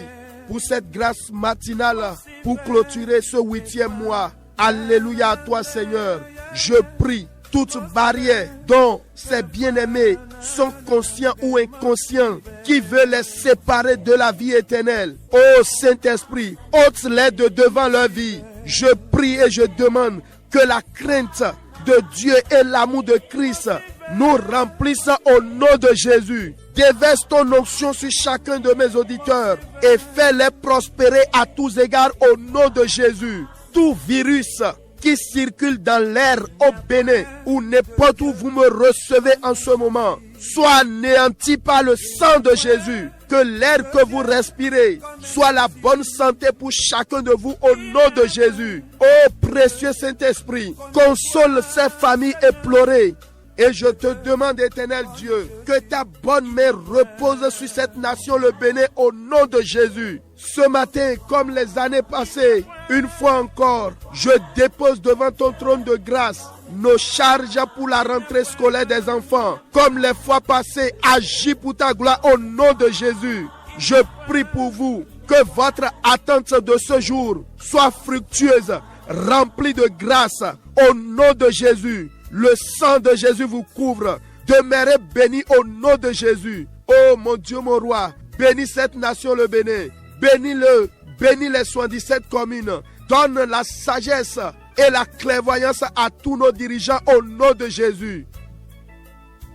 pour cette grâce matinale pour clôturer ce 8e mois. Alléluia à toi, Seigneur. Je prie toute barrière dont ces bien-aimés sont conscients ou inconscients qui veulent les séparer de la vie éternelle. Ô Saint-Esprit, ôte-les de devant leur vie. Je prie et je demande que la crainte de Dieu et l'amour de Christ nous remplissent au nom de Jésus. Déverse ton onction sur chacun de mes auditeurs et fais-les prospérer à tous égards au nom de Jésus. Tout virus qui circule dans l'air au Bénin ou n'importe où vous me recevez en ce moment, soit anéanti par le sang de Jésus. Que l'air que vous respirez soit la bonne santé pour chacun de vous au nom de Jésus. Ô précieux Saint-Esprit, console ces familles éplorées. Et je te demande, éternel Dieu, que ta bonne main repose sur cette nation, le Bénin, au nom de Jésus. Ce matin, comme les années passées, une fois encore, je dépose devant ton trône de grâce nos charges pour la rentrée scolaire des enfants. Comme les fois passées, agis pour ta gloire au nom de Jésus. Je prie pour vous que votre attente de ce jour soit fructueuse, remplie de grâce, au nom de Jésus. Le sang de Jésus vous couvre. Demeurez bénis au nom de Jésus. Oh mon Dieu, mon roi, bénis cette nation, le Bénin. Bénis-le, bénis les 77 communes. Donne la sagesse et la clairvoyance à tous nos dirigeants au nom de Jésus.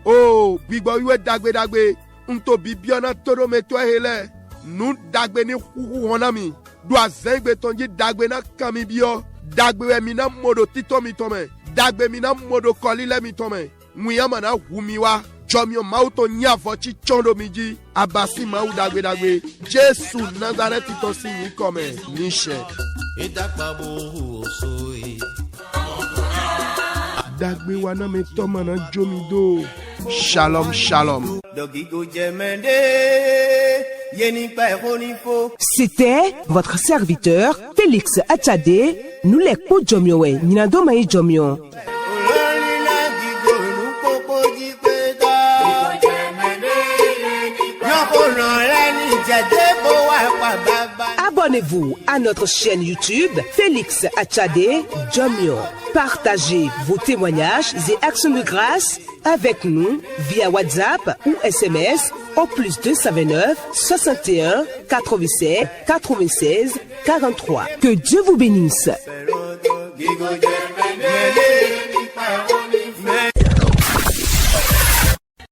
Oh, biboywe dagbe dagbe, unto bibiona toro metwa hele. Nous dagbe ni honami. Doa zengbe tonji dagbe na kamibio. Dagbe mina modo tito mitome. Dagbe mina modo kolile mitome. Muyama na humiwa. Jomio mauto nyavochi chondo miji. Abasi mau dagbe dagbe. Jesu Nazareth ito sinyi kome. Nishe. Dagbe wana metoma na jomido. Shalom, shalom. C'était votre serviteur Félix Achade. Nous les coups Jomiowe, Ninado Maï Jomio. Abonnez-vous à notre chaîne YouTube Félix Achade Jomio. Partagez vos témoignages et actions de grâce avec nous via WhatsApp ou SMS au +229 61 87 96 43. Que Dieu vous bénisse.